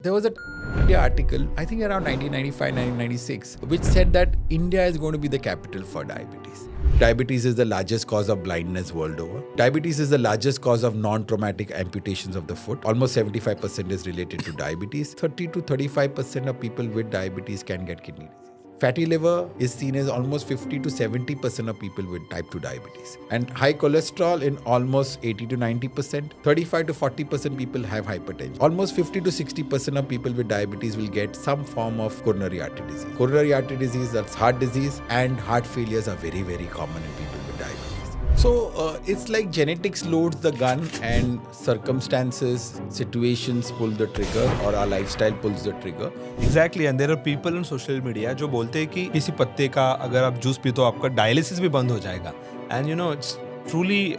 There was a India article, I think around 1995, 1996, which said that India is going to be the capital for diabetes. Diabetes is the largest cause of blindness world over. Diabetes is the largest cause of non-traumatic amputations of the foot. Almost 75% is related to diabetes. 30 to 35% of people with diabetes can get kidney disease. Fatty liver is seen as almost 50 to 70% of people with type 2 diabetes. And high cholesterol in almost 80 to 90%. 35 to 40% people have hypertension. Almost 50 to 60% of people with diabetes will get some form of coronary artery disease. Coronary artery disease, that's heart disease, and heart failures are very, very common in people with diabetes. So it's like genetics loads the gun and circumstances, situations pull the trigger, or our lifestyle pulls the trigger. Exactly, and there are people on social media जो बोलते हैं कि किसी पत्ते का अगर आप juice P तो आपका डायलिसिस भी बंद हो जाएगा. And you know, it's truly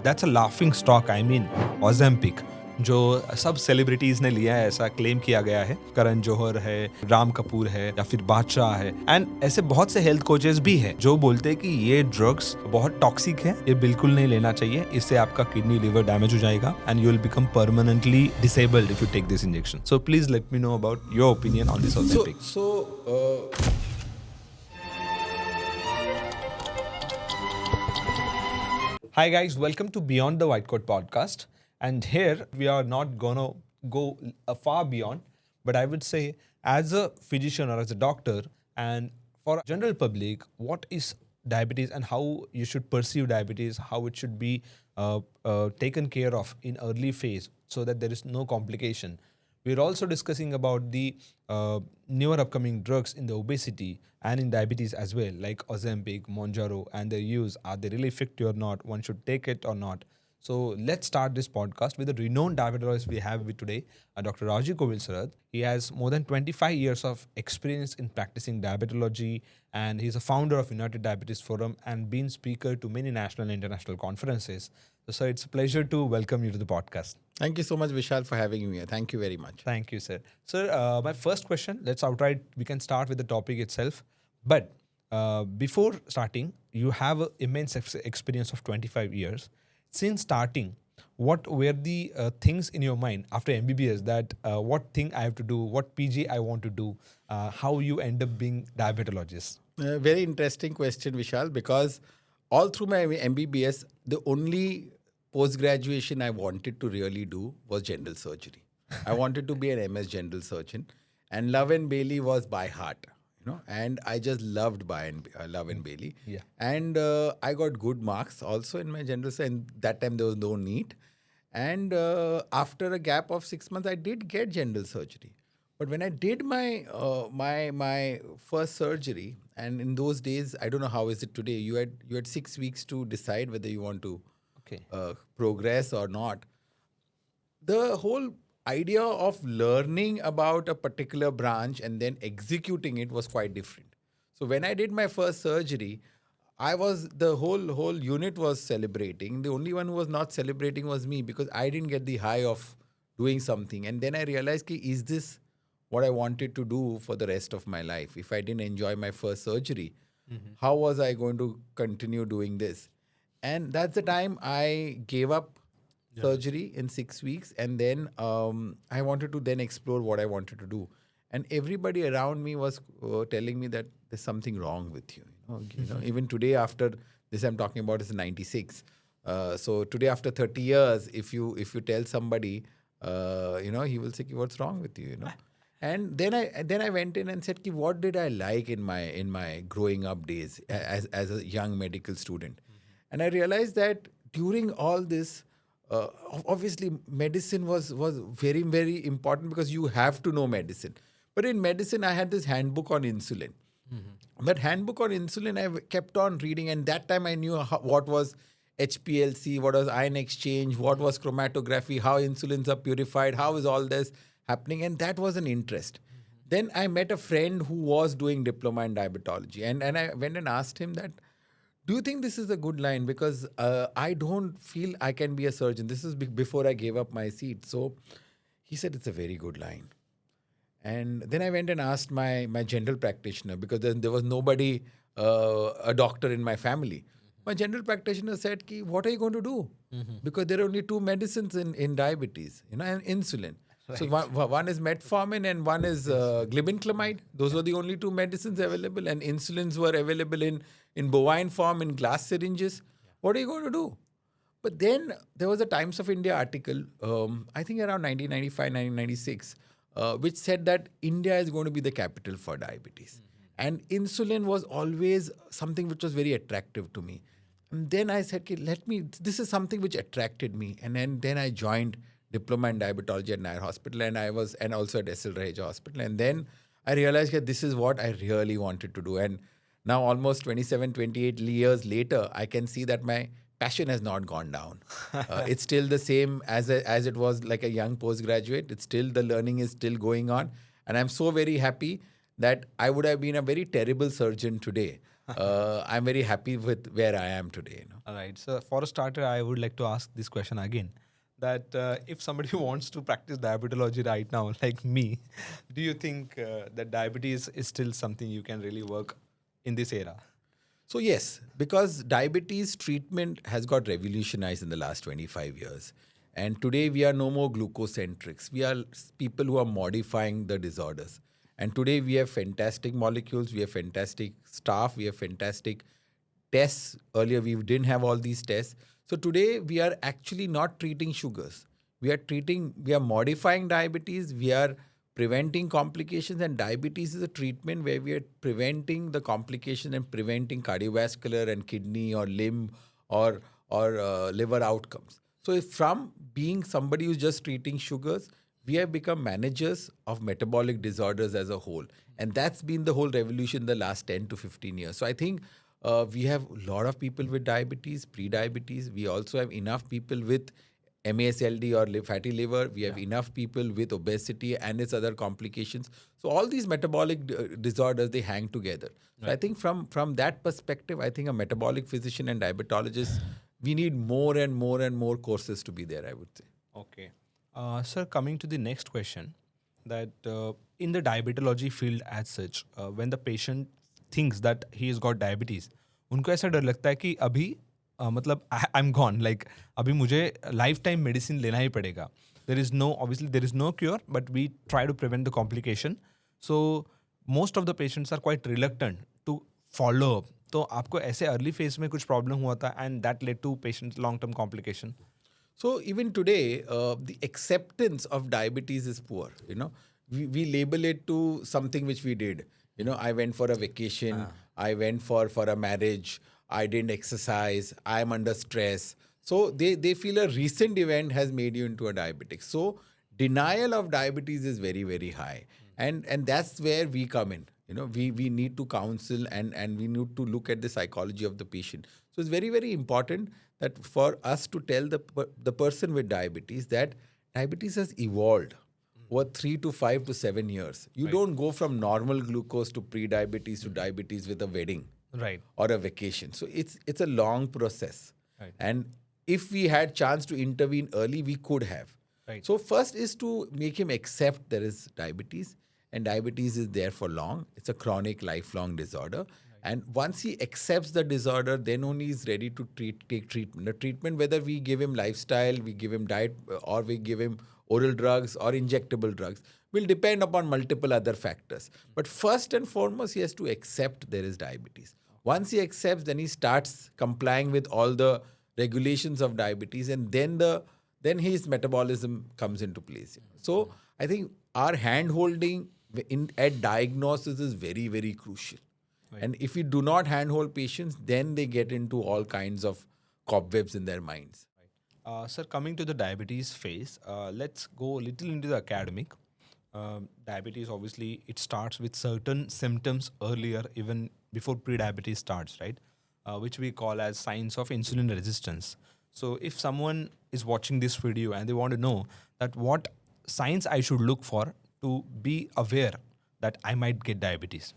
that's a laughing stock. I mean, Ozempic जो सब सेलिब्रिटीज ने लिया है, ऐसा क्लेम किया गया है. करण जौहर है, राम कपूर है, या फिर बादशाह है, एंड ऐसे बहुत से हेल्थ कोचेस भी हैं जो बोलते हैं कि ये ड्रग्स बहुत टॉक्सिक है, ये बिल्कुल नहीं लेना चाहिए, इससे आपका किडनी लिवर डैमेज हो जाएगा and you will become permanently disabled if you take this injection. So please let me know about your opinion on this Ozempic. Hi guys, welcome to Beyond the White Coat podcast. And here we are not gonna go far beyond, but I would say as a physician or as a doctor and for general public, what is diabetes and how you should perceive diabetes, how it should be taken care of in early phase so that there is no complication. We're also discussing about the newer upcoming drugs in the obesity and in diabetes as well, like Ozempic, Mounjaro, and their use. Are they really effective or not? One should take it or not? So let's start this podcast with a renowned diabetologist we have with today, Dr. Rajiv Kovil sir. He has more than 25 years of experience in practicing diabetology, and he's a founder of United Diabetes Forum and been speaker to many national and international conferences. So sir, it's a pleasure to welcome you to the podcast. Thank you so much, Vishal, for having me here. Thank you very much. Thank you, sir. Sir, my first question, we can start with the topic itself. But before starting, you have an immense experience of 25 years. Since starting, what were the things in your mind after MBBS that what thing I have to do, what PG I want to do, how you end up being diabetologist? Very interesting question, Vishal, because all through my MBBS, the only post-graduation I wanted to really do was general surgery. I wanted to be an MS general surgeon, and Love and Bailey was by heart. And I just loved Love and Bailey. Yeah. And I got good marks also in my general, and that time there was no NEET. And after a gap of 6 months, I did get general surgery. But when I did my my first surgery, and in those days, I don't know how is it today, you had 6 weeks to decide whether you want to progress or not. The whole idea of learning about a particular branch and then executing it was quite different. So when I did my first surgery, the whole unit was celebrating. The only one who was not celebrating was me, because I didn't get the high of doing something. And then I realized, is this what I wanted to do for the rest of my life? If I didn't enjoy my first surgery, how was I going to continue doing this? And that's the time I gave up surgery in 6 weeks, and then I wanted to then explore what I wanted to do. And everybody around me was telling me that there's something wrong with you. Even today, after this, I'm talking about is 96. So today, after 30 years, if you tell somebody, he will say, "What's wrong with you?" And then I went in and said, what did I like in my growing up days as a young medical student? And I realized that during all this, obviously, medicine was very, very important because you have to know medicine. But in medicine, I had this handbook on insulin. That handbook on insulin, I kept on reading. And that time I knew what was HPLC, what was ion exchange, what was chromatography, how insulins are purified, how is all this happening. And that was an interest. Then I met a friend who was doing diploma in diabetology. And I went and asked him that, do you think this is a good line? Because I don't feel I can be a surgeon. This is before I gave up my seat. So he said, it's a very good line. And then I went and asked my general practitioner, because there was nobody, a doctor in my family. My general practitioner said, what are you going to do? Because there are only two medicines in diabetes, and insulin. So one is metformin and one is glibenclamide. Those were the only two medicines available, and insulins were available in bovine form in glass syringes. What are you going to do? But then there was a Times of India article, I think around 1995, 1996, which said that India is going to be the capital for diabetes. And insulin was always something which was very attractive to me. And then I said, okay, this is something which attracted me. And then I joined diploma in diabetology at Nair Hospital, and also at SL Raheja Hospital. And then I realized that this is what I really wanted to do. And now almost 27, 28 years later, I can see that my passion has not gone down. It's still the same as it was like a young postgraduate. It's still, the learning is still going on. And I'm so very happy that I would have been a very terrible surgeon today. I'm very happy with where I am today. All right. So for a starter, I would like to ask this question again. That if somebody wants to practice diabetology right now, like me, do you think that diabetes is still something you can really work in this era? So yes, because diabetes treatment has got revolutionized in the last 25 years. And today we are no more glucocentrics. We are people who are modifying the disorders. And today we have fantastic molecules, we have fantastic staff, we have fantastic tests. Earlier we didn't have all these tests. So today we are actually not treating sugars. We are modifying diabetes, we are preventing complications, and diabetes is a treatment where we are preventing the complication and preventing cardiovascular and kidney or limb or liver outcomes. So from being somebody who's just treating sugars, we have become managers of metabolic disorders as a whole. And that's been the whole revolution in the last 10 to 15 years. So I think we have a lot of people with diabetes, pre-diabetes. We also have enough people with MASLD or fatty liver. We have enough people with obesity and its other complications. So all these metabolic disorders, they hang together. Right. So I think from that perspective, I think a metabolic physician and diabetologist, we need more and more and more courses to be there, I would say. Okay. Sir, coming to the next question, that in the diabetology field as such, when the patient thinks that he has got diabetes, उनको ऐसा डर लगता है कि अभी मतलब I am gone, like अभी मुझे लाइफ टाइम मेडिसिन लेना ही पड़ेगा. Obviously there is no cure, but we try to prevent the complication. So most of the patients are quite reluctant to follow up. तो आपको ऐसे अर्ली फेज में कुछ problem हुआ था and that led to patient long term complication? So even today, the acceptance of diabetes is poor. We label it to something which we did. I went for a vacation. I went for a marriage. I didn't exercise. I'm under stress. So they feel a recent event has made you into a diabetic. So denial of diabetes is very, very high. And that's where we come in. We need to counsel and we need to look at the psychology of the patient. So it's very, very important that for us to tell the person with diabetes that diabetes has evolved over 3 to 5 to 7 years. You don't go from normal glucose to pre-diabetes to diabetes with a wedding, right, or a vacation. So it's a long process. Right. And if we had chance to intervene early, we could have. Right. So first is to make him accept there is diabetes, and diabetes is there for long. It's a chronic, lifelong disorder. Right. And once he accepts the disorder, then only he's ready to take treatment. The treatment, whether we give him lifestyle, we give him diet, or we give him oral drugs or injectable drugs, will depend upon multiple other factors. But first and foremost, he has to accept there is diabetes. Once he accepts, then he starts complying with all the regulations of diabetes, and then his metabolism comes into place. So I think our hand-holding at diagnosis is very, very crucial. Right. And if we do not handhold patients, then they get into all kinds of cobwebs in their minds. Sir, coming to the diabetes phase, let's go a little into the academic. Diabetes, obviously, it starts with certain symptoms earlier, even before pre-diabetes starts, right? Which we call as signs of insulin resistance. So if someone is watching this video and they want to know that what signs I should look for to be aware that I might get diabetes.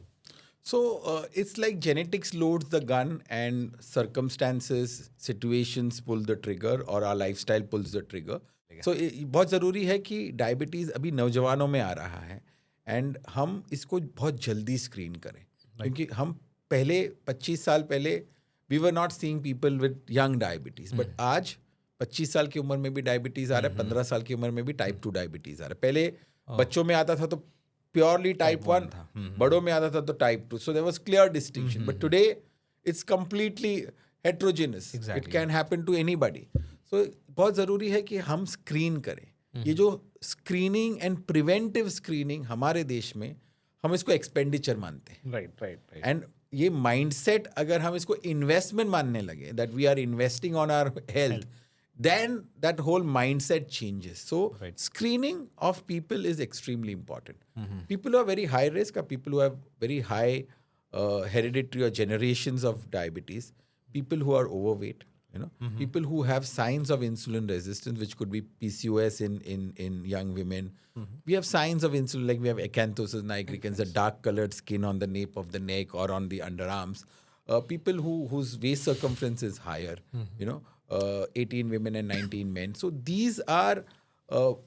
So it's like genetics loads the gun and circumstances, situations pull the trigger, or our lifestyle pulls the trigger. So बहुत ज़रूरी है कि diabetes अभी नौजवानों में आ रहा है and हम इसको बहुत जल्दी स्क्रीन करें, क्योंकि हम पहले 25 साल पहले we were not seeing people with young diabetes, but आज 25 साल की उम्र में भी डायबिटीज आ रहा है, 15 साल की उम्र में भी टाइप 2 डायबिटीज आ रहा है. पहले बच्चों में आता था तो प्योरली टाइप 1 था, बड़ों में आता था तो type 2. So there was clear distinction. But today it's completely heterogeneous. It can happen to anybody. So बहुत ज़रूरी है कि हम स्क्रीन करें. ये जो स्क्रीनिंग एंड प्रिवेंटिव स्क्रीनिंग हमारे देश में हम इसको एक्सपेंडिचर मानते हैं. राइट. एंड ये माइंडसेट अगर हम इसको इन्वेस्टमेंट मानने लगे, that we are investing on our health, then that whole mindset changes. So screening of people is extremely important. People who are very high risk are people who have very high hereditary or generations of diabetes, people who are overweight, people who have signs of insulin resistance, which could be PCOS in young women. We have signs of insulin, like we have acanthosis nigricans, the dark colored skin on the nape of the neck or on the underarms. People whose waist circumference is higher, 18 women and 19 men. So these are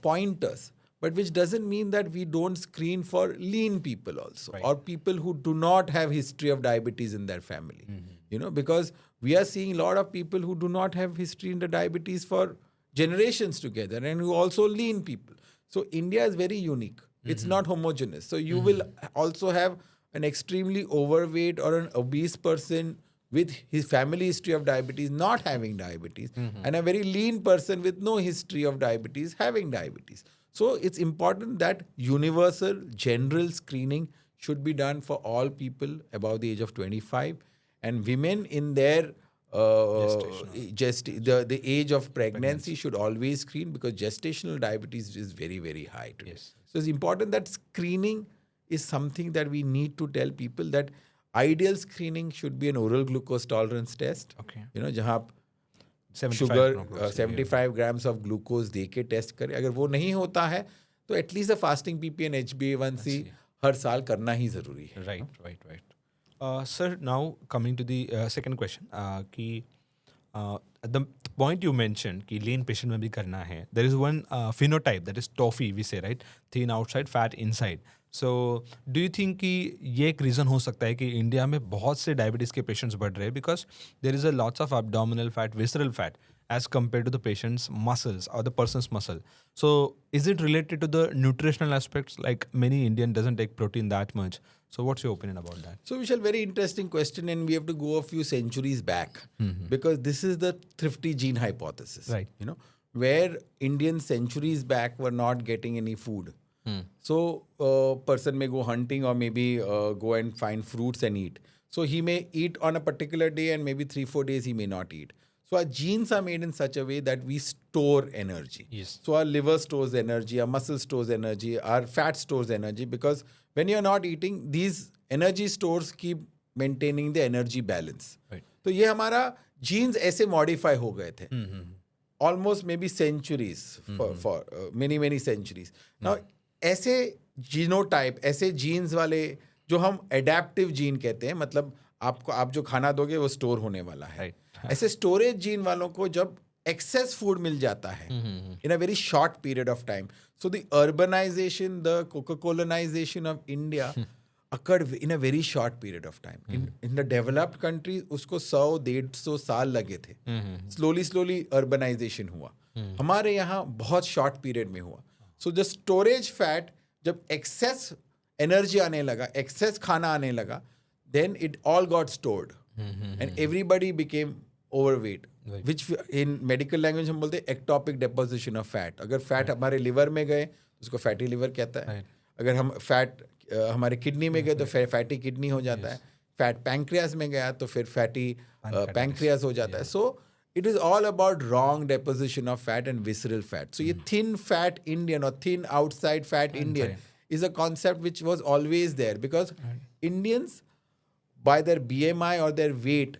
pointers, but which doesn't mean that we don't screen for lean people also, or people who do not have history of diabetes in their family. Because we are seeing a lot of people who do not have history in the diabetes for generations together, and who also lean people. So India is very unique. It's not homogeneous. So you will also have an extremely overweight or an obese person with his family history of diabetes not having diabetes, and a very lean person with no history of diabetes having diabetes. So it's important that universal general screening should be done for all people above the age of 25, and women in their the age of pregnancy should always screen, because gestational diabetes is very, very high today. So it's important that screening is something that we need to tell people, that ideal screening should be an oral glucose tolerance test. जहाँ आप 75 grams of glucose दे के test करें. अगर वो नहीं होता है तो at least fasting PP and HbA1c हर साल करना ही जरूरी है. Right. Sir, now coming to the second question, the point you mentioned कि lean patient में भी करना है, there is one phenotype, that is toffee we say, right? Thin outside, fat inside. So do you think कि ये एक reason हो सकता है कि इंडिया में बहुत से diabetes के patients बढ़ रहे हैं, because there is a lots of abdominal fat, visceral fat as compared to the patient's muscles or the person's muscle. So is it related to the nutritional aspects, like many Indian doesn't take protein that much? So what's your opinion about that? So Vishal, very interesting question, and we have to go a few centuries back, because this is the thrifty gene hypothesis, right? Where Indians centuries back were not getting any food. So person may go hunting, or maybe go and find fruits and eat. So he may eat on a particular day, and maybe 3-4 days he may not eat. So our genes are made in such a way that we store energy. Yes. So our liver stores energy, our muscle stores energy, our fat stores energy, because when you're not eating, these energy stores keep maintaining the energy balance. Right. तो ये हमारा genes ऐसे modify हो गए थे. Almost maybe centuries, for many centuries. Now ऐसे genotype, ऐसे jeans वाले जो हम एडेप्टिव जीन कहते हैं, मतलब आप जो खाना दोगे वो स्टोर होने वाला है. ऐसे स्टोरेज जीन वालों को जब एक्सेस फूड मिल जाता है in a very short period of time, so the urbanisation, the colonisation of India occurred in a very short period of time. In the developed countries, उसको 100-150 साल लगे थे. Slowly urbanization हुआ. हमारे यहाँ बहुत short period में हुआ. So the storage fat, जब excess energy आने लगा, excess खाना आने लगा, then it all got stored. And everybody became overweight. Right. Which in medical language हम बोलते हैं ectopic deposition of fat. अगर fat हमारे liver में गए, उसको fatty liver कहता है. अगर हम fat हमारे किडनी में गए तो फैटी किडनी हो जाता है. फैट पैंक्रियास में गया तो फिर फैटी पैंक्रियास हो जाता है. So it is all about wrong deposition of fat and visceral fat. So ये थिन फैट इंडियन और thin outside fat Indian is a concept which was always there, because Indians, by their BMI or their weight,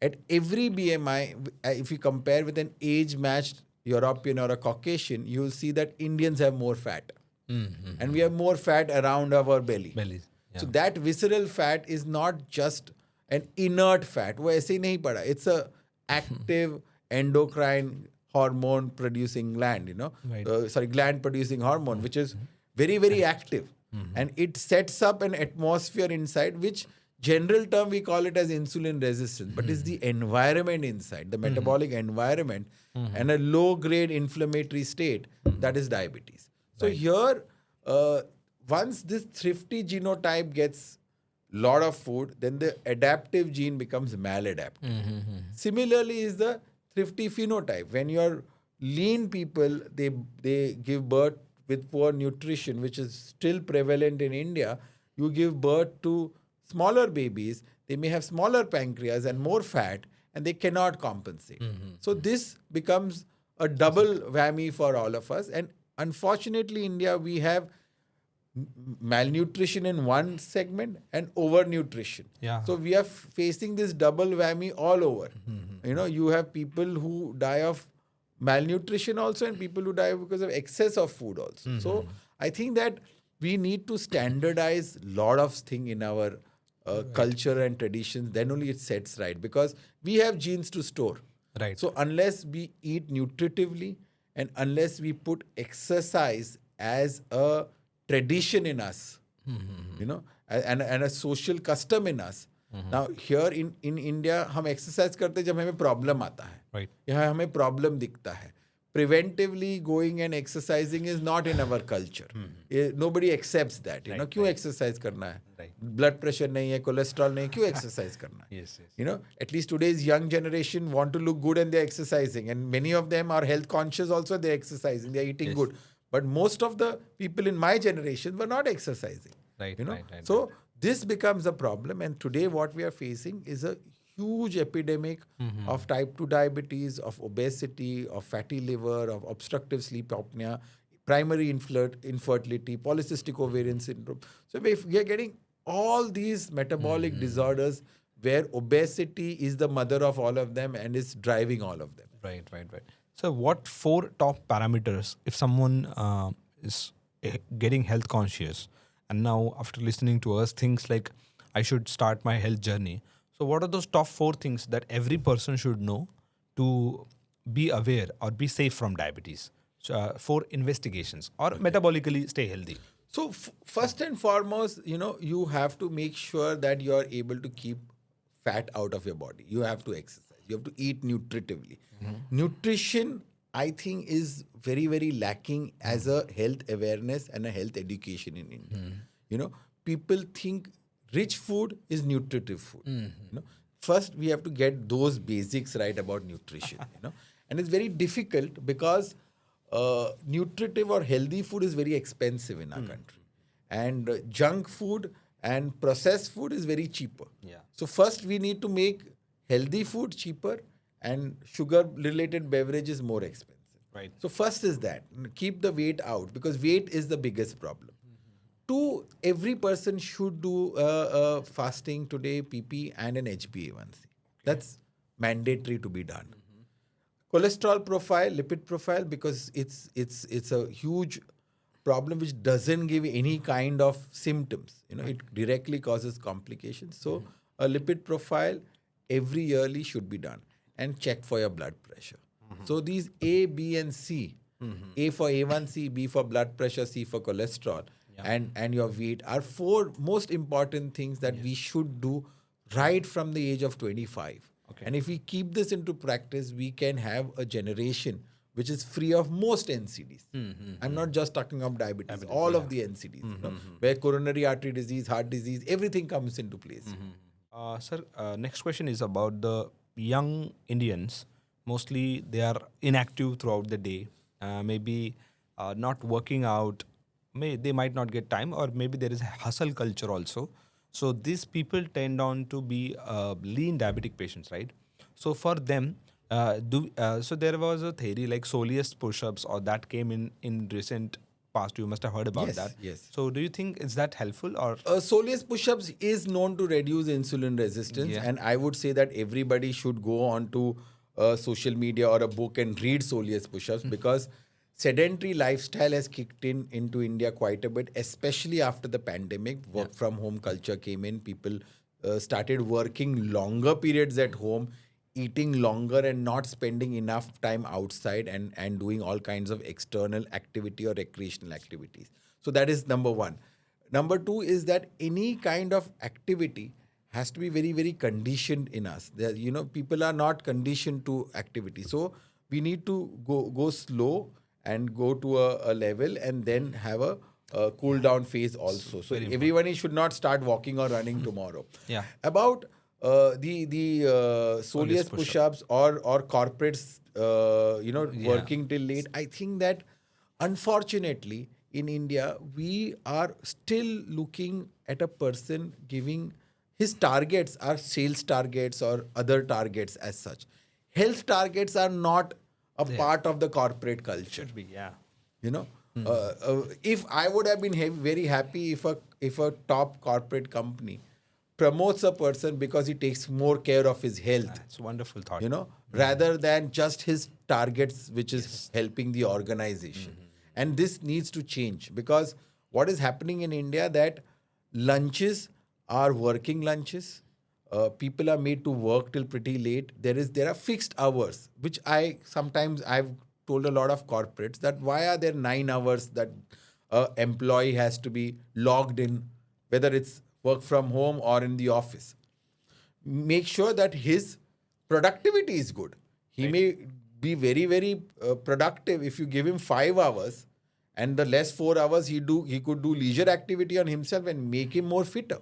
at every BMI, if you compare with an age-matched European or a Caucasian, you will see that Indians have more fat. And we have more fat around our belly. Yeah. So that visceral fat is not just an inert fat. वो ऐसे ही नहीं पड़ा. It's a active endocrine hormone producing gland, gland producing hormone, which is very, very active. And it sets up an atmosphere inside which general term we call it as insulin resistance, but it's the environment inside, the metabolic environment, and a low grade inflammatory state that is diabetes. So here, once this thrifty genotype gets lot of food, then the adaptive gene becomes maladaptive. Similarly is the thrifty phenotype. When you're lean people, they give birth with poor nutrition, which is still prevalent in India. You give birth to smaller babies, they may have smaller pancreas and more fat, and they cannot compensate. So this becomes a double whammy for all of us. And unfortunately, India, we have malnutrition in one segment and overnutrition. Yeah. So we are facing this double whammy all over. You have people who die of malnutrition also, and people who die because of excess of food also. So I think that we need to standardize a lot of things in our culture and traditions. Then only it sets right, because we have genes to store. Right. So unless we eat nutritively and unless we put exercise as a tradition in us, and a social custom in us. Now here in India, हम exercise करते जब हमें problem आता है. Right. यहाँ हमें problem दिखता है. Preventively going and exercising is not in our culture. Nobody accepts that. क्यों exercise करना है? Right. Blood pressure नहीं है, cholesterol नहीं है, क्यों exercise करना है? Yes. At least today's young generation want to look good and they're exercising. And many of them are health conscious also, they're exercising, they're eating good. But most of the people in my generation were not exercising. Right. So this becomes a problem. And today what we are facing is a huge epidemic of type 2 diabetes, of obesity, of fatty liver, of obstructive sleep apnea, primary infertility, polycystic ovarian syndrome. So we are getting all these metabolic disorders where obesity is the mother of all of them and is driving all of them. Right. So what 4 top parameters, if someone is getting health conscious and now after listening to us thinks like I should start my health journey. So what are those top 4 things that every person should know to be aware or be safe from diabetes? So, for investigations or metabolically stay healthy. So first and foremost, you have to make sure that you are able to keep fat out of your body. You have to exercise. You have to eat nutritively. Nutrition, I think, is very, very lacking as a health awareness and a health education in India. People think rich food is nutritive food. First, we have to get those basics right about nutrition. And it's very difficult because nutritive or healthy food is very expensive in our country. And junk food and processed food is very cheaper. Yeah. So first, we need to make healthy food cheaper and sugar-related beverages more expensive. Right. So first is that. Keep the weight out, because weight is the biggest problem. 2, every person should do fasting today, PP and an HbA1c. That's mandatory to be done. Cholesterol profile, lipid profile, because it's a huge problem which doesn't give any kind of symptoms. It directly causes complications. So a lipid profile every yearly should be done, and check for your blood pressure. So these A, B, and C, A for A1C, B for blood pressure, C for cholesterol, and your weight are 4 most important things that we should do right from the age of 25. Okay. And if we keep this into practice, we can have a generation which is free of most NCDs. I'm not just talking of diabetes, all of the NCDs, where coronary artery disease, heart disease, everything comes into place. Sir, next question is about the young Indians. Mostly they are inactive throughout the day, maybe not working out, they might not get time, or maybe there is a hustle culture also. So these people tend on to be lean diabetic patients, right? So for them, so there was a theory like soleus push-ups, or that came in recent past. You must have heard about that. Yes. So do you think is that helpful, or? Soleus push-ups is known to reduce insulin resistance, and I would say that everybody should go on to social media or a book and read soleus push-ups, because sedentary lifestyle has kicked into India quite a bit, especially after the pandemic. Work from home culture came in. People started working longer periods at home, eating longer and not spending enough time outside and doing all kinds of external activity or recreational activities. So that is number 1. Number 2 is that any kind of activity has to be very, very conditioned in us. People are not conditioned to activity. So we need to go slow and go to a level and then have a cool down phase also. So everyone should not start walking or running tomorrow. Yeah. About the soleus push-ups or corporates, working till late. I think that unfortunately in India we are still looking at a person giving his targets are sales targets or other targets as such. Health targets are not a part of the corporate culture. Should be, yeah. If I would have been very happy if a top corporate company promotes a person because he takes more care of his health. It's a wonderful thought. Rather than just his targets, which is helping the organization. And this needs to change, because what is happening in India that lunches are working lunches. People are made to work till pretty late. There are fixed hours, which I've told a lot of corporates that why are there 9 hours that employee has to be logged in, whether it's work from home or in the office. Make sure that his productivity is good. He may be very, very productive if you give him 5 hours, and the less 4 hours he could do leisure activity on himself and make him more fitter.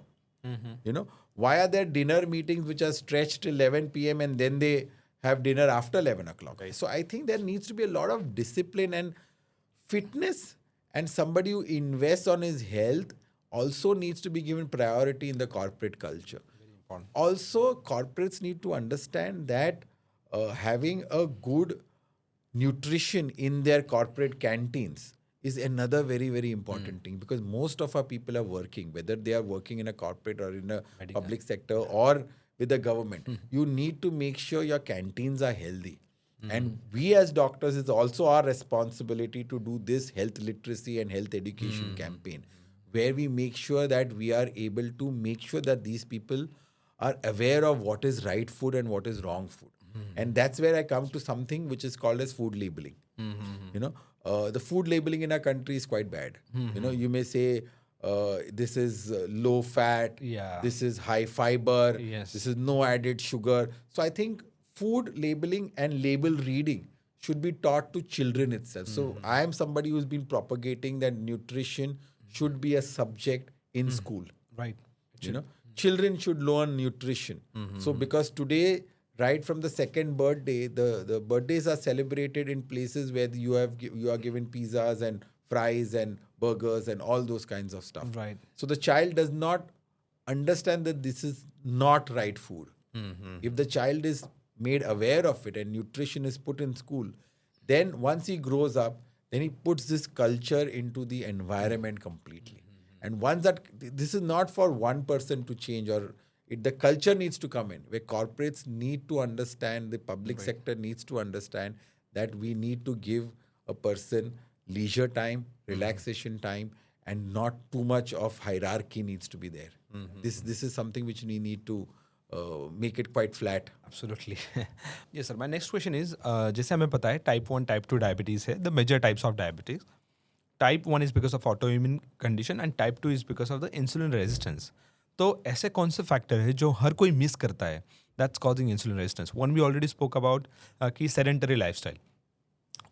Why are there dinner meetings which are stretched till 11 p.m. and then they have dinner after 11 o'clock? Right. So I think there needs to be a lot of discipline and fitness, and somebody who invests on his health also needs to be given priority in the corporate culture. Very important. Also, corporates need to understand that having a good nutrition in their corporate canteens is another very, very important thing, because most of our people are working, whether they are working in a corporate or in a public sector or with the government. You need to make sure your canteens are healthy. And we as doctors, it's also our responsibility to do this health literacy and health education campaign, where we make sure that we are able to make sure that these people are aware of what is right food and what is wrong food. And that's where I come to something which is called as food labeling. The food labeling in our country is quite bad. You may say this is low fat, this is high fiber, this is no added sugar. So I think food labeling and label reading should be taught to children itself. So I am somebody who's been propagating that nutrition should be a subject in school. Right. Children should learn nutrition. So because today, right from the second birthday, the birthdays are celebrated in places where you are given pizzas and fries and burgers and all those kinds of stuff. Right. So the child does not understand that this is not right food. If the child is made aware of it and nutrition is put in school, then once he grows up, then he puts this culture into the environment completely. And once that, this is not for one person to change, or the culture needs to come in, where corporates need to understand, the public sector needs to understand that we need to give a person leisure time, relaxation time, and not too much of hierarchy needs to be there. This is something which we need to make it quite flat. Absolutely. Yes, sir. My next question is, जैसे हमें पता है type 1, type 2 diabetes है, the major types of diabetes. Type 1 is because of autoimmune condition and type 2 is because of the insulin resistance. तो ऐसे कौन से factor है जो हर कोई मिस करता है that's causing insulin resistance? One we already spoke about कि sedentary lifestyle.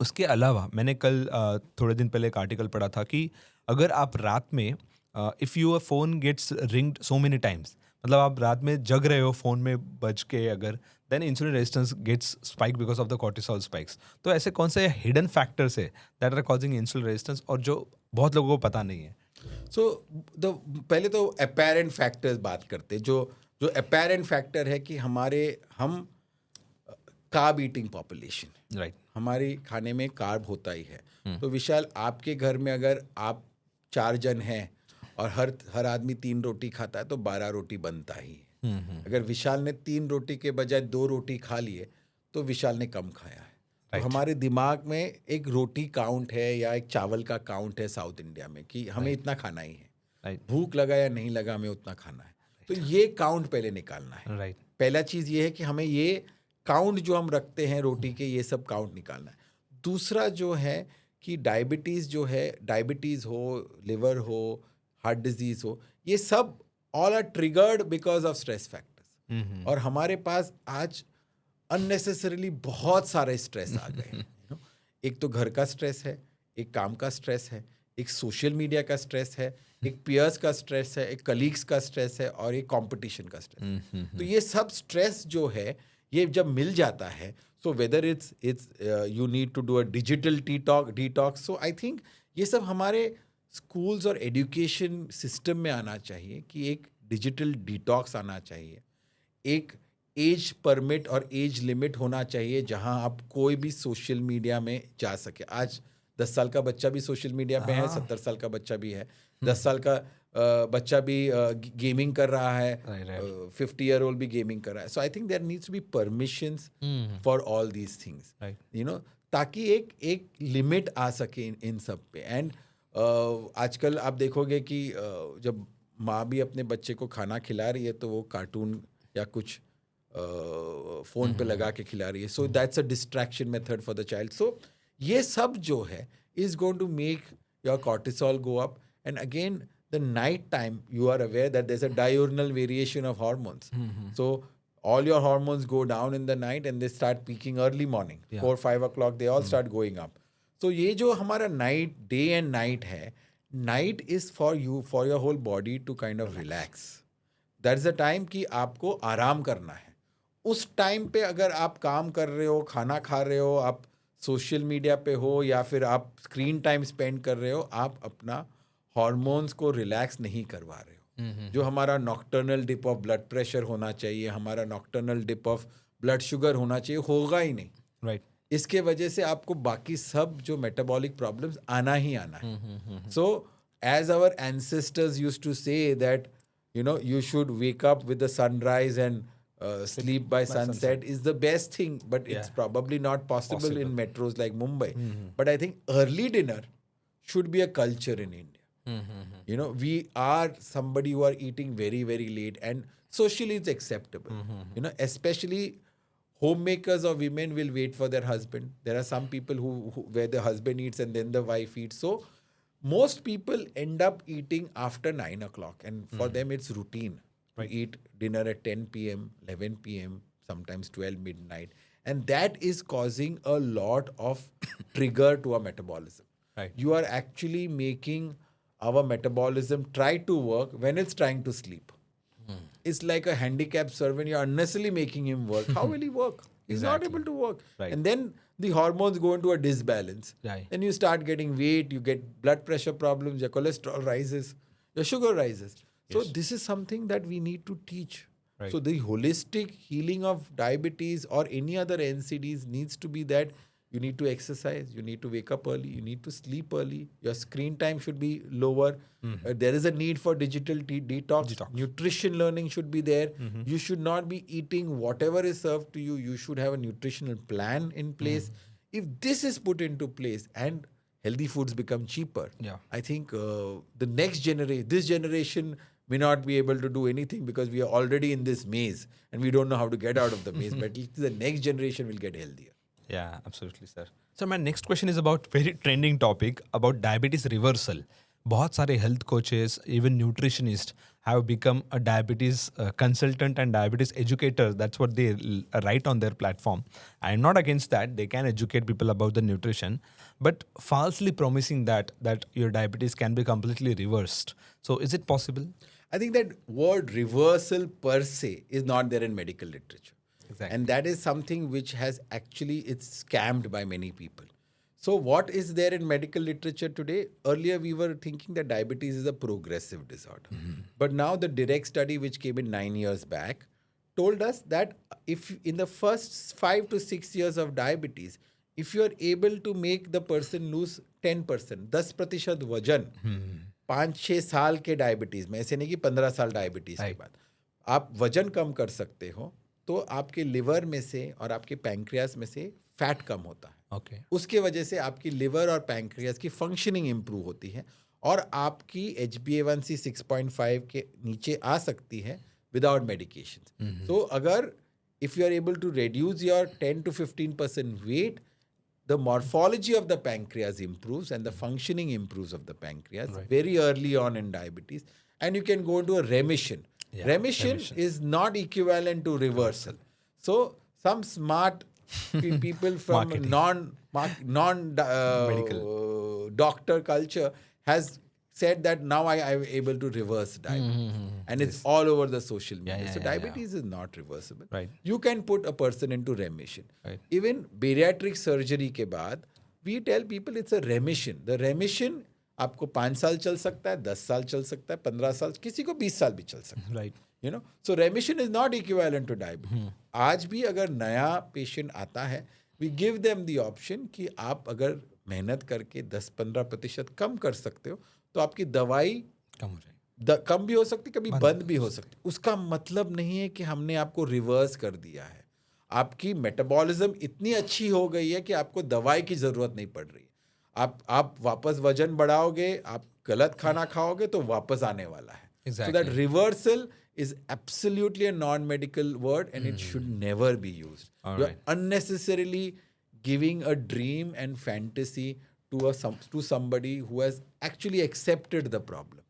उसके अलावा मैंने कल थोड़े दिन पहले एक आर्टिकल पढ़ा था कि अगर आप रात में if your phone gets ringed so many times, मतलब आप रात में जग रहे हो फोन में बज के अगर, then insulin resistance gets spiked because of the cortisol spikes. तो ऐसे कौन से hidden factors है that are causing insulin resistance और जो बहुत लोगों को पता नहीं है? So पहले तो apparent factors बात करते हैं. जो apparent factor है कि हम carb eating population, Right. हमारे खाने में कार्ब होता ही है. तो विशाल, आपके घर में अगर आप 4 जन हैं और हर आदमी 3 रोटी खाता है तो 12 रोटी बनता ही है. अगर विशाल ने 3 रोटी के बजाय 2 रोटी खा लिए तो विशाल ने कम खाया है. तो हमारे दिमाग में एक रोटी काउंट है या एक चावल का काउंट है साउथ इंडिया में कि हमें इतना खाना ही है. भूख लगा या नहीं लगा, हमें उतना खाना है. तो ये काउंट पहले निकालना है. पहला चीज़ ये है कि हमें ये काउंट जो हम रखते हैं रोटी के, ये सब काउंट निकालना है. दूसरा जो है कि डायबिटीज़ जो है, डायबिटीज़ हो, लिवर हो, हार्ट डिजीज़ हो, ये सब all are triggered because of stress factors. और हमारे पास आज unnecessarily बहुत सारे स्ट्रेस आ गए हैं. You know? एक तो घर का स्ट्रेस है, एक काम का स्ट्रेस है, एक सोशल मीडिया का स्ट्रेस है, एक पियर्स का स्ट्रेस है, एक कलीग्स का स्ट्रेस है और एक कंपटीशन का स्ट्रेस है. तो ये सब स्ट्रेस जो है ये जब मिल जाता है, so whether it's you need to do a digital detox, so I think ये सब हमारे स्कूल्स और एजुकेशन सिस्टम में आना चाहिए कि एक डिजिटल डिटॉक्स आना चाहिए. एक एज परमिट और एज लिमिट होना चाहिए जहां आप कोई भी सोशल मीडिया में जा सके. आज 10 साल का बच्चा भी सोशल मीडिया पे है, 70 साल का बच्चा भी है, 10 साल का बच्चा भी गेमिंग कर रहा है, 50-year-old भी गेमिंग कर रहा है. So I think there needs to be permissions for all these things, you know, ताकि एक लिमिट आ सके इन सब पे. एंड आजकल आप देखोगे कि जब माँ भी अपने बच्चे को खाना खिला रही है तो वो कार्टून या कुछ फोन पे लगा के खिला रही है. So that's a distraction method for the child. So ये सब जो है is going to make your cortisol go up. And again, the night time, you are aware that there's a diurnal variation of hormones. So all your hormones go down in the night and they start peaking early morning. 4-5 o'clock, they all start going up. So ये जो हमारा night, day and night है, night is for you, for your whole body to kind of relax. That's the time कि आपको आराम करना है. उस टाइम पे अगर आप काम कर रहे हो, खाना खा रहे हो, आप सोशल मीडिया पे हो या फिर आप स्क्रीन टाइम स्पेंड कर रहे हो, आप अपना हार्मोन्स को रिलैक्स नहीं करवा रहे हो. जो हमारा nocturnal dip of blood pressure होना चाहिए, हमारा nocturnal dip of blood sugar होना चाहिए, होगा ही नहीं. राइट. इसके वजह से आपको बाकी सब जो मेटाबॉलिक प्रॉब्लम्स आना ही आना है. So as our ancestors used to say that you should wake up with the sunrise and sleep by sunset is the best thing, but it's probably not possible in metros like Mumbai. But I think early dinner should be a culture in India. We are somebody who are eating very, very late, and socially it's acceptable. Especially homemakers or women will wait for their husband. There are some people who where the husband eats and then the wife eats. So most people end up eating after 9 o'clock, and for them it's routine to eat dinner at 10 p.m., 11 p.m., sometimes 12 midnight, and that is causing a lot of trigger to our metabolism. Right. You are actually making our metabolism try to work when it's trying to sleep. It's like a handicapped servant. You're unnecessarily making him work. How will he work? He's not able to work. Right. And then the hormones go into a disbalance. Right. Then you start getting weight, you get blood pressure problems, your cholesterol rises, your sugar rises. So this is something that we need to teach. Right. So the holistic healing of diabetes or any other NCDs needs to be that you need to exercise, you need to wake up early, you need to sleep early, your screen time should be lower. There is a need for digital detox. Nutrition learning should be there. You should not be eating whatever is served to you. You should have a nutritional plan in place. If this is put into place and healthy foods become cheaper, I think the next generation, this generation may not be able to do anything because we are already in this maze and we don't know how to get out of the maze. But at least the next generation will get healthier. Yeah, absolutely, sir. So my next question is about very trending topic about diabetes reversal. बहुत सारे health coaches, even nutritionists have become a diabetes consultant and diabetes educator. That's what they write on their platform. I'm not against that. They can educate people about the nutrition, but falsely promising that your diabetes can be completely reversed. So is it possible? I think that word reversal per se is not there in medical literature. Exactly. And that is something which has actually, it's scammed by many people. So what is there in medical literature today? Earlier we were thinking that diabetes is a progressive disorder. But now the direct study which came in 9 years back told us that if in the first 5 to 6 years of diabetes, if you are able to make the person lose 10%, 10% वजन 5-6 साल के diabetes में, ऐसे नहीं कि 15 साल diabetes के बाद आप वजन कम कर सकते हो, तो आपके लिवर में से और आपके पैंक्रियास में से फैट कम होता है. उसके वजह से आपकी लिवर और पैंक्रियास की फंक्शनिंग इंप्रूव होती है और आपकी HbA1c 6.5 के नीचे आ सकती है विदाउट मेडिकेशन. सो अगर if you are able to reduce your 10 to 15% weight, the morphology of the pancreas improves and the functioning improves of the pancreas very early on in diabetes. and you can go into a remission. Remission is not equivalent to reversal. So some smart people from non doctor culture has said that now I am able to reverse diabetes. And it's all over the social media. So diabetes is not reversible. Right. You can put a person into remission. Right. Even bariatric surgery के बाद we tell people it's a remission. The remission आपको 5 साल चल सकता है, 10 साल चल सकता है, 15 साल, किसी को 20 साल भी चल सकता है. Right. You know, so remission is not equivalent to diabetes. आज भी अगर नया पेशेंट आता है, we give them the option कि आप अगर मेहनत करके 10-15% कम कर सकते हो, तो आपकी दवाई कम हो जाएगी. कम भी हो सकती, कभी बंद भी हो सकती. उसका मतलब नहीं है कि हमने आपको रिवर्स कर दिया है. आपकी मेटाबॉलिज्म इतनी अच्छी हो गई है कि आपको दवाई की जरूरत नहीं पड़ रही. आप वापस वजन बढ़ाओगे, आप गलत खाना खाओगे तो वापस आने वाला है. So that reversal is absolutely a non-medical word and it should never be used. You're unnecessarily giving a dream and fantasy to somebody who has actually accepted the problem.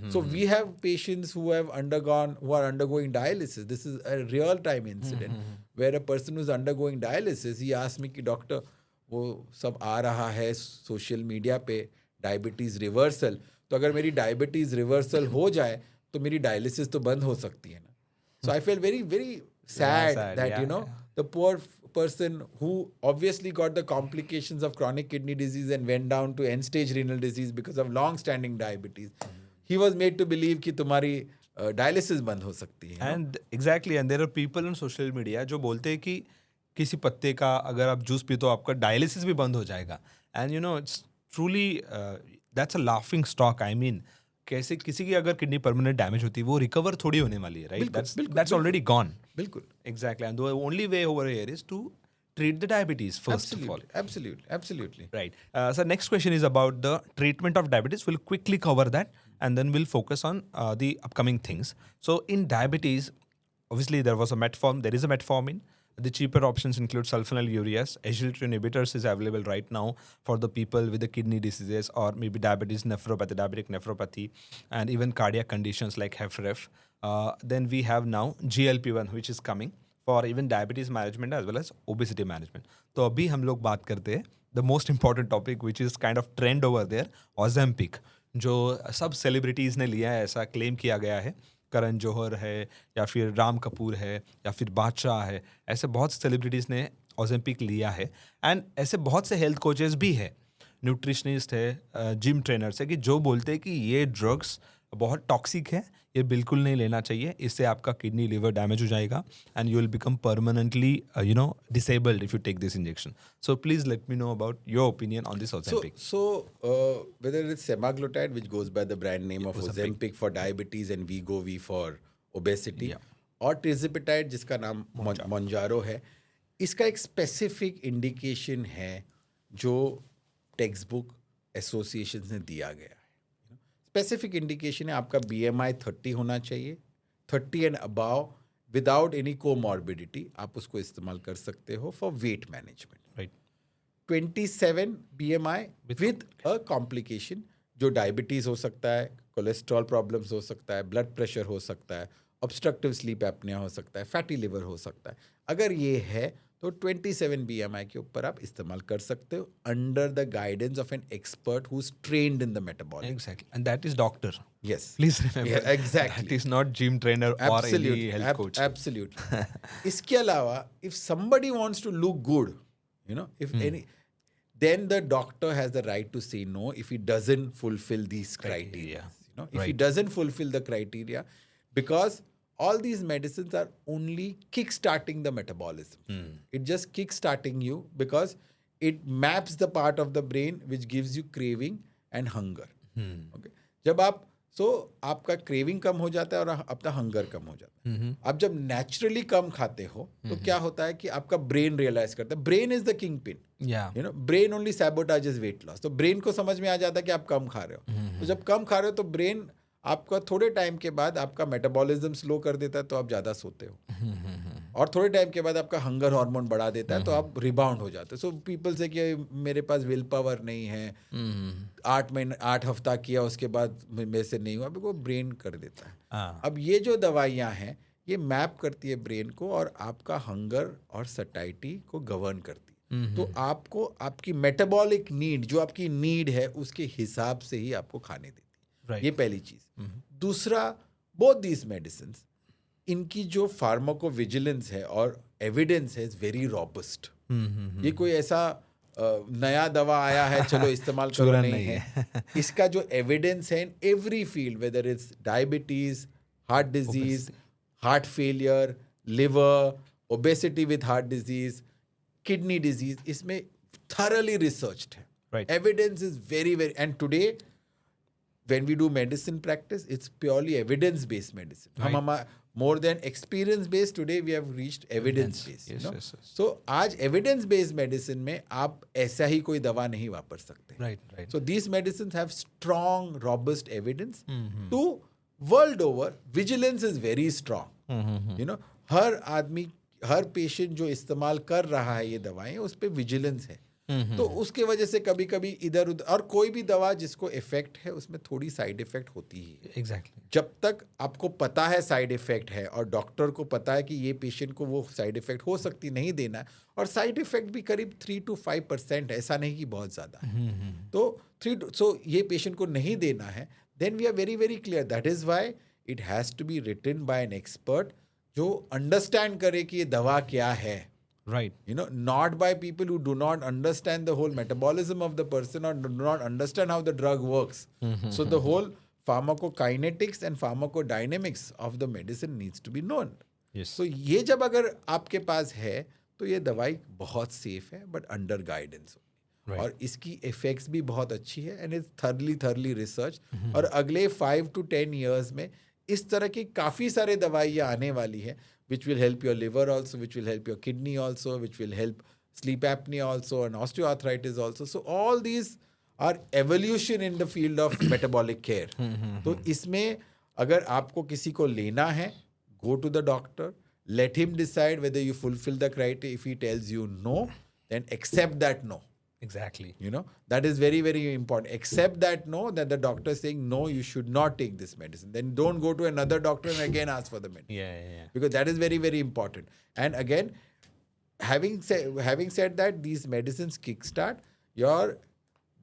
So we have patients who are undergoing dialysis. This is a real-time incident where a person who's undergoing dialysis, he asked me कि doctor वो सब आ रहा है social media पे diabetes reversal, तो अगर मेरी diabetes reversal हो जाए तो मेरी डायलिसिस तो बंद हो सकती है ना. So I felt very, very sad that, you know, the poor person who obviously got the complications of chronic kidney disease and went down to end-stage renal disease because of long-standing diabetes, he was made to believe कि तुम्हारी dialysis बंद हो सकती है. And exactly, and there are people on social media जो बोलते हैं कि किसी पत्ते का अगर आप जूस पी तो आपका डायलिसिस भी बंद हो जाएगा. And you know, it's truly that's a laughing stock. I mean, कैसे किसी की अगर किडनी परमानेंट डैमेज होती है वो रिकवर थोड़ी होने वाली है, राइट? That's already gone. बिल्कुल. Exactly, and the only way over here is to treat the diabetes first of all. Absolutely. Right. So next question is about the treatment of diabetes. We'll quickly cover that and then we'll focus on the upcoming things. So in diabetes, obviously there is a metformin. The cheaper options include sulfonylureas. SGLT2 inhibitors is available right now for the people with the kidney diseases or maybe diabetes nephropathy, diabetic nephropathy, and even cardiac conditions like HFrEF. Then we have now GLP-1, which is coming for even diabetes management as well as obesity management. तो अभी हम लोग बात करते हैं the most important topic which is kind of trend over there, Ozempic, जो सब celebrities ने लिया है, ऐसा क्लेम किया गया है. करण जौहर है या फिर राम कपूर है या फिर बादशाह है, ऐसे बहुत सेलिब्रिटीज़ ने ओजेम्पिक लिया है. एंड ऐसे बहुत से हेल्थ कोचेस भी है, न्यूट्रिशनिस्ट है, जिम ट्रेनर्स है कि जो बोलते हैं कि ये ड्रग्स बहुत टॉक्सिक है, ये बिल्कुल नहीं लेना चाहिए, इससे आपका किडनी लिवर डैमेज हो जाएगा and you will become permanently disabled if you take this injection. So please let me know about your opinion on this Ozempic. So whether it's semaglutide, which goes by the brand name of Ozempic for diabetes and Wegovy for obesity, और tirzepatide जिसका नाम Mounjaro है, इसका एक specific indication है जो text book association ने दिया गया है. स्पेसिफिक इंडिकेशन है आपका BMI 30 होना चाहिए, 30 and above without any comorbidity. आप उसको इस्तेमाल कर सकते हो for weight management. Right. 27 BMI with a complication, जो डायबिटीज़ हो सकता है, कोलेस्ट्रॉल प्रॉब्लम्स हो सकता है, ब्लड प्रेशर हो सकता है, ऑब्स्ट्रक्टिव स्लीप एपनिया हो सकता है, फैटी लिवर हो सकता है. अगर ये है तो 27 BMI के ऊपर आप इस्तेमाल कर सकते हो under the guidance of an expert who is trained in the metabolic. Exactly, and that is doctor. Yes. Please remember. Yeah, exactly. That is not gym trainer or any health coach. Absolutely. इसके अलावा, if somebody wants to look good, then the doctor has the right to say no if he doesn't fulfill these criteria. If he doesn't fulfill the criteria, because all these medicines are only kick-starting the metabolism. It just kick-starting you because it maps the part of the brain which gives you craving and hunger. Okay? जब आपका craving कम हो जाता है और आपका hunger कम हो जाता है. आप जब नेचुरली कम खाते हो तो क्या होता है कि आपका ब्रेन रियलाइज करता है. Brain is the kingpin. Brain only sabotages weight loss. तो ब्रेन को समझ में आ जाता है कि आप कम खा रहे हो. तो जब कम खा रहे हो तो ब्रेन आपका थोड़े टाइम के बाद आपका मेटाबॉलिज्म स्लो कर देता है, तो आप ज़्यादा सोते हो. और थोड़े टाइम के बाद आपका हंगर हार्मोन बढ़ा देता है, तो आप रिबाउंड हो जाते हो. सो पीपल से कि मेरे पास विल पावर नहीं है. 8 हफ्ता किया, उसके बाद मेरे से नहीं हुआ, वो ब्रेन कर देता है। हाँ। अब ये जो दवाइयाँ हैं ये मैप करती है ब्रेन को और आपका हंगर और सटाइटी को गवर्न करती है। तो आपको आपकी मेटाबॉलिक नीड, जो आपकी नीड है उसके हिसाब से ही आपको खाने देती है। Right. ये पहली चीज। दूसरा, बोथ दीज मेडिसिन, इनकी जो फार्माकोविजिलेंस है और एविडेंस है इज वेरी रॉबस्ट। ये कोई ऐसा नया दवा आया है चलो इस्तेमाल करो चूरन नहीं नहीं है। इसका जो एविडेंस है in every field, whether it's diabetes, heart disease, heart failure, liver, obesity with heart disease, kidney disease, इसमें thoroughly researched है। Right. Evidence is very, very, and today when we do medicine practice, it's purely evidence-based medicine. Right. More than experience-based, today we have reached evidence-based. Yes, you know? yes, yes. So आज evidence-based medicine में आप ऐसा ही कोई दवा नहीं वापर सकते। Right, right. So these medicines have strong, robust evidence. To world over, vigilance is very strong. You know, हर आदमी, हर पेशेंट जो इस्तेमाल कर रहा है ये दवाएं, उस पर विजिलेंस है। तो उसके वजह से कभी कभी इधर उधर, और कोई भी दवा जिसको इफेक्ट है उसमें थोड़ी साइड इफेक्ट होती ही है। Exactly. जब तक आपको पता है साइड इफेक्ट है और डॉक्टर को पता है कि ये पेशेंट को वो साइड इफेक्ट हो सकती नहीं देना है, और साइड इफेक्ट भी करीब 3 to 5% है, ऐसा नहीं कि बहुत ज़्यादा है। तो ये पेशेंट को नहीं देना है, then we are very very clear, that is why it has to be written by an expert जो अंडरस्टैंड करे कि ये दवा क्या है। Right. You know, not by people who do not understand the whole metabolism of the person or do not understand how the drug works. So the whole pharmacokinetics and pharmacodynamics of the medicine needs to be known. Yes. So ये जब अगर आपके पास है तो ये दवाई बहुत safe है, बट अंडर गाइडेंस। Right. और इसकी इफेक्ट्स भी बहुत अच्छी है एंड इट्स थर्ली रिसर्च। और अगले 5 to 10 years में इस तरह की काफ़ी सारे दवाइयाँ आने वाली है, which will help your liver also, which will help your kidney also, which will help sleep apnea also and osteoarthritis also. So all these are evolution in the field of metabolic care. तो इसमें अगर आपको किसी को लेना है, go to the doctor, let him decide whether you fulfill the criteria. If he tells you no, then accept that no. Exactly. You know, that is very, very important. Accept that no, that the doctor is saying no, you should not take this medicine. Then don't go to another doctor and again ask for the medicine. Yeah. Because that is very, very important. And again, having said that, these medicines kickstart your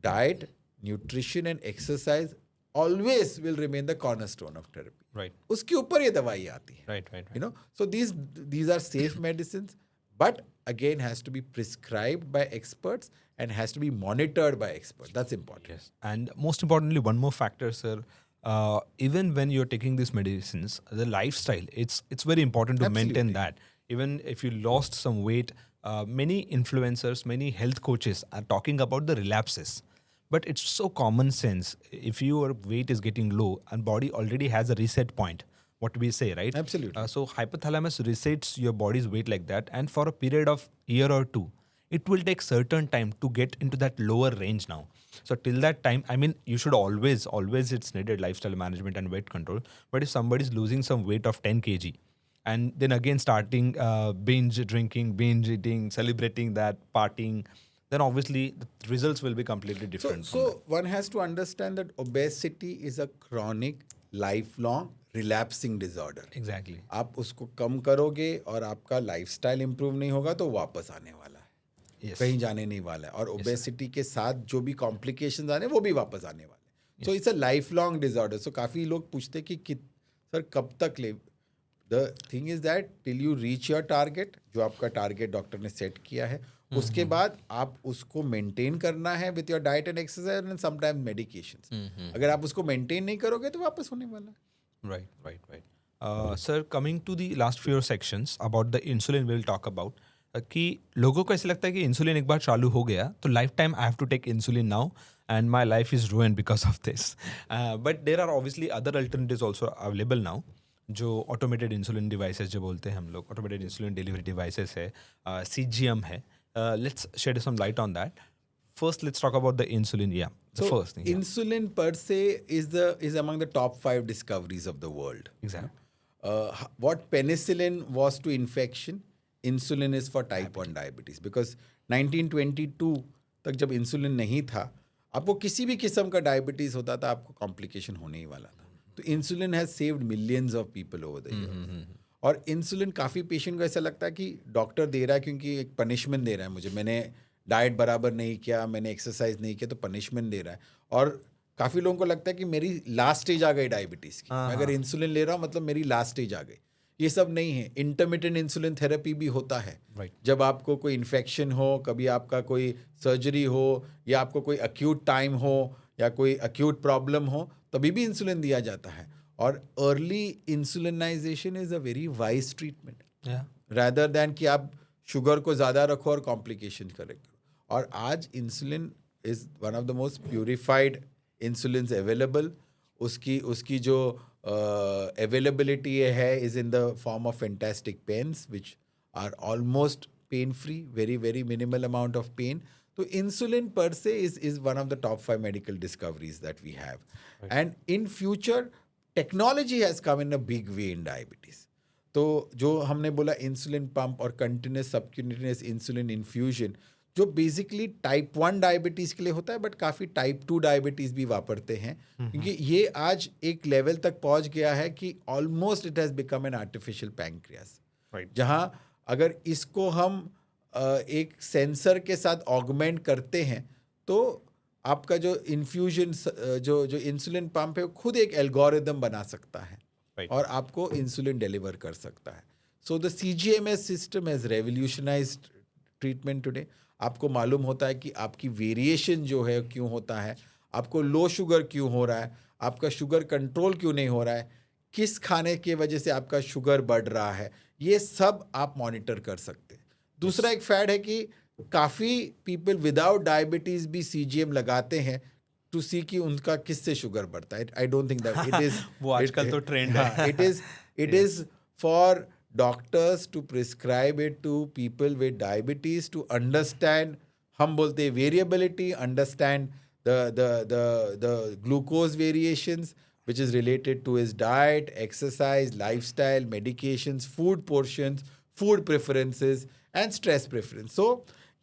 diet, nutrition and exercise always will remain the cornerstone of therapy. Right. उसके ऊपर ये दवाई आती है. Right. You know, so these are safe medicines, but again has to be prescribed by experts and has to be monitored by experts. That's important. Yes. And most importantly, one more factor, sir. Even when you're taking these medicines, the lifestyle, it's very important to maintain that. Even if you lost some weight, many influencers, many health coaches are talking about the relapses. But it's so common sense. If your weight is getting low and body already has a reset point, what we say, right? Absolutely. So hypothalamus resets your body's weight like that. And for a period of year or two, it will take certain time to get into that lower range now. So till that time, I mean, you should always it's needed lifestyle management and weight control. But if somebody is losing some weight of 10 kg and then again starting binge drinking, binge eating, celebrating that, partying, then obviously the results will be completely different. So one has to understand that obesity is a chronic, lifelong, relapsing disorder. Exactly. आप उसको कम करोगे और आपका lifestyle improve नहीं होगा तो वापस आने वाला है. Yes. कहीं जाने नहीं वाला है. और ओबेसिटी के साथ जो भी कॉम्प्लिकेशंस आने वो भी वापस आने वाले हैं. So it's a lifelong disorder. So काफ़ी लोग पूछते कि सर कब तक ले. The thing is that till you reach your target, जो आपका टारगेट डॉक्टर ने सेट किया है, उसके बाद आप उसको मेंटेन करना है with your diet and exercise and sometimes medications. अगर आप उसको मेंटेन नहीं करोगे तो वापस होने वाला है. Right. Sir, coming to the last few sections about the insulin we'll talk about. कि लोगों को ऐसा लगता है कि इंसुलिन एक बार चालू हो गया तो lifetime I have to take insulin now and my life is ruined because of this. But there are obviously other alternatives also available now, जो ऑटोमेटेड इंसुलिन डिवाइसेस जो बोलते हैं हम लोग, ऑटोमेटेड इंसुलिन डिलीवरी डिवाइसेस है, CGM है. Let's shed some light on that. First, let's talk about the insulin. Yeah, the first thing. Insulin per se is among the top 5 discoveries of the world. Exactly. What penicillin was to infection, insulin is for type 1 diabetes. Because 1922 तक जब insulin नहीं था, आपको किसी भी किस्म का diabetes होता था, आपको कॉम्प्लिकेशन होने ही वाला था. तो insulin has saved millions of people over the year. और इंसुलिन काफ़ी पेशेंट को ऐसा लगता है कि डॉक्टर दे रहा है क्योंकि एक पनिशमेंट दे रहा है मुझे, मैंने डाइट बराबर नहीं किया, मैंने एक्सरसाइज नहीं किया, तो पनिशमेंट दे रहा है. और काफ़ी लोगों को लगता है कि मेरी लास्ट स्टेज आ गई डायबिटीज़ की, मैं अगर इंसुलिन ले रहा हूँ मतलब मेरी लास्ट स्टेज आ गई. ये सब नहीं है. इंटरमिटेंट इंसुलिन थेरेपी भी होता है. जब आपको कोई इन्फेक्शन हो, कभी आपका कोई सर्जरी हो, या आपको कोई अक्यूट टाइम हो, या कोई अक्यूट प्रॉब्लम हो, तभी भी इंसुलिन दिया जाता है. और early insulinisation is a very wise treatment, rather than कि आप शुगर को ज़्यादा रखो और कॉम्प्लिकेशन करें. और आज insulin is one of the most purified insulin available. उसकी उसकी जो अवेलेबिलिटी है is in the form of fantastic pens which are almost pain free, very very minimal amount of pain. तो insulin per se is one of the top 5 medical discoveries that we have. And in future, technology has come in a big way in diabetes. तो जो हमने बोला insulin pump और continuous subcutaneous insulin infusion, जो basically type 1 diabetes के लिए होता है, बट काफ़ी टाइप 2 डायबिटीज़ भी वापरते हैं, क्योंकि ये आज एक लेवल तक पहुंच गया है कि almost it has become an artificial pancreas, जहां अगर इसको हम एक सेंसर के साथ ऑगमेंट करते हैं तो आपका जो इन्फ्यूजन जो इंसुलिन पंप है, खुद एक एल्गोरिदम बना सकता है और आपको इंसुलिन डिलीवर कर सकता है. So the CGMS system has revolutionised treatment today. आपको मालूम होता है कि आपकी वेरिएशन जो है क्यों होता है, आपको लो शुगर क्यों हो रहा है, आपका शुगर कंट्रोल क्यों नहीं हो रहा है, किस खाने की वजह से आपका शुगर बढ़ रहा है, ये सब आप मॉनिटर कर सकते हैं. दूसरा एक फैड है कि काफ़ी पीपल विदाउट डायबिटीज़ भी CGM लगाते हैं टू सी कि उनका किससे शुगर बढ़ता है. I don't think that it is वो आजकल तो ट्रेंड है. It is for doctors to prescribe it to people with diabetes to understand. हम बोलते हैं variability, understand the glucose variations which is related to his diet, exercise, lifestyle, medications, food portions, food preferences and stress preference. So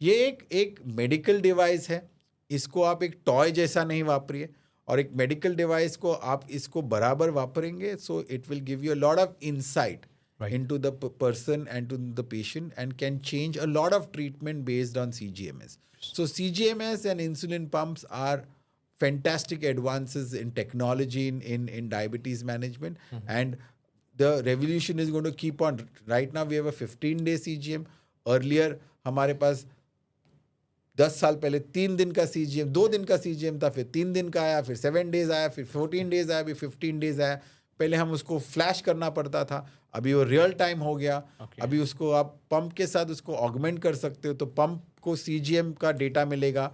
ये एक medical device है, इसको आप एक toy जैसा नहीं वापरिए, और एक मेडिकल डिवाइस को आप इसको बराबर वापरेंगे, so it will give you a lot of insight into the person and to the patient and can change a lot of treatment based on CGMS. So CGMS and insulin pumps are fantastic advances in technology in diabetes management. And the revolution is going to keep on. Right now we have a 15-day CGM. Earlier हमारे पास 10 साल पहले 3 दिन का CGM, 2 दिन का CGM था, फिर 3 दिन का आया, फिर 7 डेज आया, फिर 14 डेज आया, फिर 15 डेज आया. पहले हम उसको फ्लैश करना पड़ता था, अभी वो रियल टाइम हो गया. अभी उसको आप पंप के साथ उसको ऑगमेंट कर सकते हो, तो पंप को CGM का डेटा मिलेगा.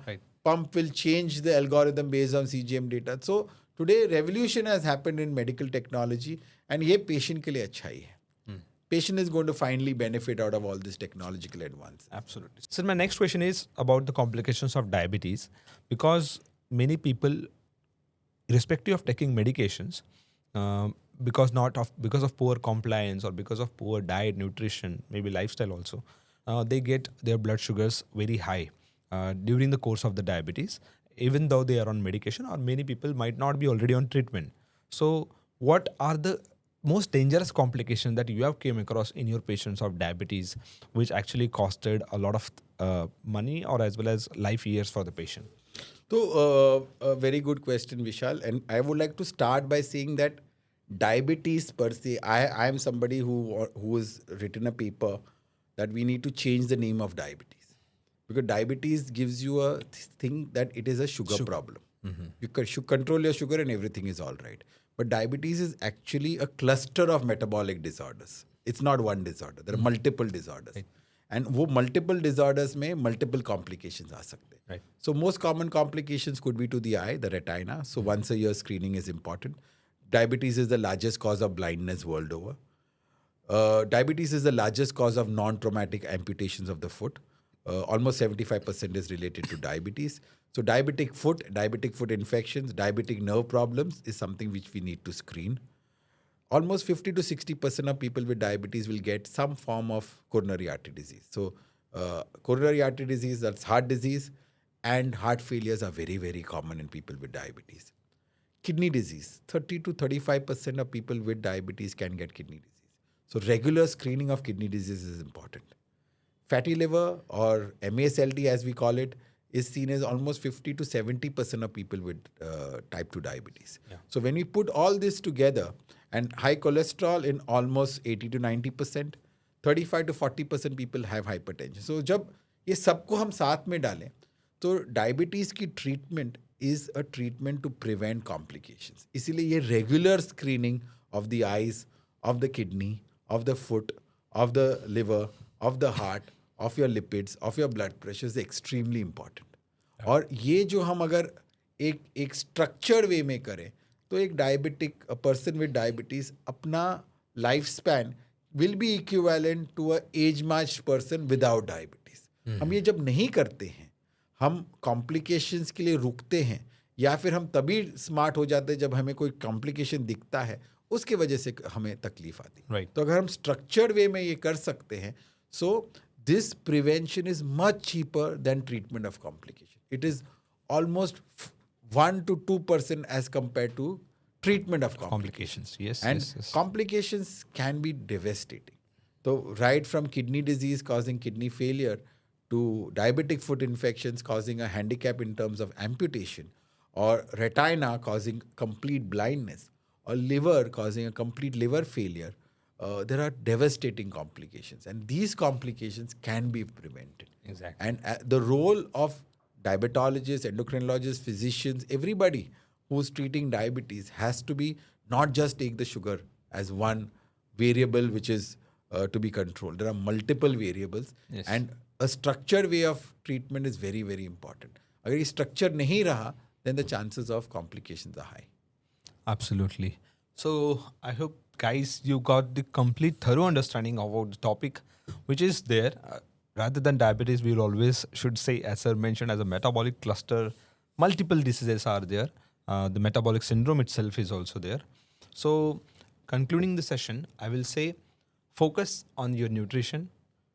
Pump will change the algorithm based on CGM data. So today revolution has happened in medical technology, and ये पेशेंट के लिए अच्छा ही है. Patient is going to finally benefit out of all this technological advance. Absolutely. So my next question is about the complications of diabetes, because many people, irrespective of taking medications, because of poor compliance or because of poor diet, nutrition, maybe lifestyle also, they get their blood sugars very high during the course of the diabetes, even though they are on medication, or many people might not be already on treatment. So what are the most dangerous complications that you have came across in your patients of diabetes, which actually costed a lot of money or as well as life years for the patient? So, a very good question, Vishal. And I would like to start by saying that diabetes per se, I am somebody who has written a paper that we need to change the name of diabetes. Because diabetes gives you a thing that it is a sugar problem. You should control your sugar and everything is all right. But diabetes is actually a cluster of metabolic disorders. It's not one disorder. There are multiple disorders. And वो multiple disorders में multiple complications आ सकते हैं. So most common complications could be to the eye, the retina. So once a year screening is important. Diabetes is the largest cause of blindness world over. Diabetes is the largest cause of non-traumatic amputations of the foot. Almost 75% is related to diabetes. So diabetic foot infections, diabetic nerve problems is something which we need to screen. Almost 50 to 60% of people with diabetes will get some form of coronary artery disease. So coronary artery disease, that's heart disease, and heart failures are very, very common in people with diabetes. Kidney disease, 30 to 35% of people with diabetes can get kidney disease. So regular screening of kidney disease is important. Fatty liver, or MASLD as we call it, is seen as almost 50 to 70% of people with type 2 diabetes. Yeah. So when we put all this together, and high cholesterol in almost 80 to 90%, 35 to 40% people have hypertension. So जब ये सबको हम साथ में डालें, तो diabetes की treatment is a treatment to prevent complications. इसीलिए ये regular screening of the eyes, of the kidney, of the foot, of the liver, of the heart, of your lipids, of your blood pressure is extremely important. और ये जो हम अगर एक structured way में करें, तो एक diabetic, a person with diabetes, अपना lifespan will be equivalent to a age-matched person without diabetes. हम ये जब नहीं करते हैं, हम कॉम्प्लिकेशंस के लिए रुकते हैं, या फिर हम तभी स्मार्ट हो जाते हैं जब हमें कोई कॉम्प्लिकेशन दिखता है, उसके वजह से हमें तकलीफ आती है. Right. तो अगर हम स्ट्रक्चर्ड वे में ये कर सकते हैं, so this prevention is much cheaper than treatment of complication. It is almost 1 to 2% as compared to treatment of complications. Yes, And yes. complications can be devastating. So right from kidney disease causing kidney failure to diabetic foot infections causing a handicap in terms of amputation, or retina causing complete blindness, or liver causing a complete liver failure, there are devastating complications. And these complications can be prevented. Exactly. And the role of diabetologists, endocrinologists, physicians, everybody who's treating diabetes has to be not just take the sugar as one variable which is to be controlled. There are multiple variables. Yes. And a structured way of treatment is very, very important. अगर ये structure नहीं रहा, then the chances of complications are high. Absolutely. So I hope, guys, you got the complete thorough understanding about the topic, which is there. Rather than diabetes, we will always should say, as sir mentioned, as a metabolic cluster, multiple diseases are there. The metabolic syndrome itself is also there. So concluding the session, I will say, focus on your nutrition.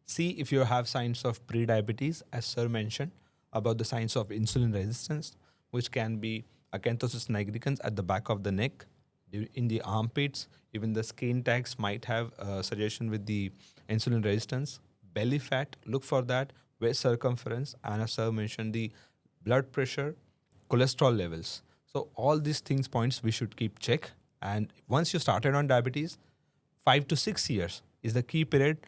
See if you have signs of pre-diabetes, as sir mentioned, about the signs of insulin resistance, which can be acanthosis nigricans at the back of the neck, in the armpits. Even the skin tags might have a suggestion with the insulin resistance. Belly fat, look for that. Waist circumference, and as sir mentioned, the blood pressure, cholesterol levels. So all these things points we should keep check. And once you started on diabetes, 5 to 6 years is the key period.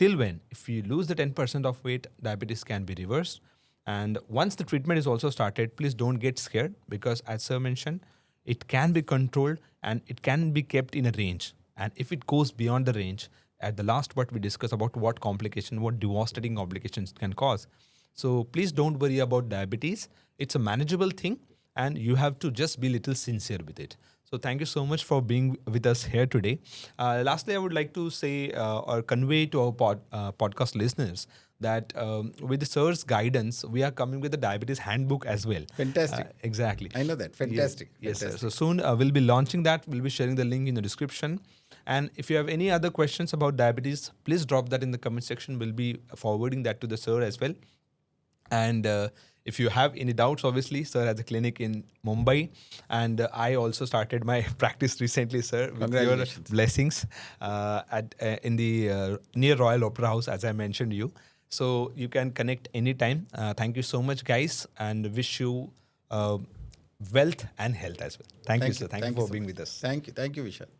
Till when, if you lose the 10% of weight, diabetes can be reversed. And once the treatment is also started, please don't get scared, because as sir mentioned, it can be controlled and it can be kept in a range. And if it goes beyond the range, at the last part we discussed about what complication, what devastating complications it can cause. So please don't worry about diabetes. It's a manageable thing, and you have to just be little sincere with it. So thank you so much for being with us here today. Lastly, I would like to say or convey to our podcast listeners that with the sir's guidance, we are coming with the diabetes handbook as well. Fantastic. Exactly. I know that. Fantastic. Yes, Fantastic. sir. So soon we'll be launching that. We'll be sharing the link in the description. And if you have any other questions about diabetes, please drop that in the comment section. We'll be forwarding that to the sir as well. And if you have any doubts, obviously, sir has a clinic in Mumbai. And I also started my practice recently, sir, with your Congratulations. blessings in the near Royal Opera House, as I mentioned you. So you can connect anytime. Thank you so much, guys, and wish you wealth and health as well. Thank you, sir. Thank you for so being much. with us. Thank you, Vishal.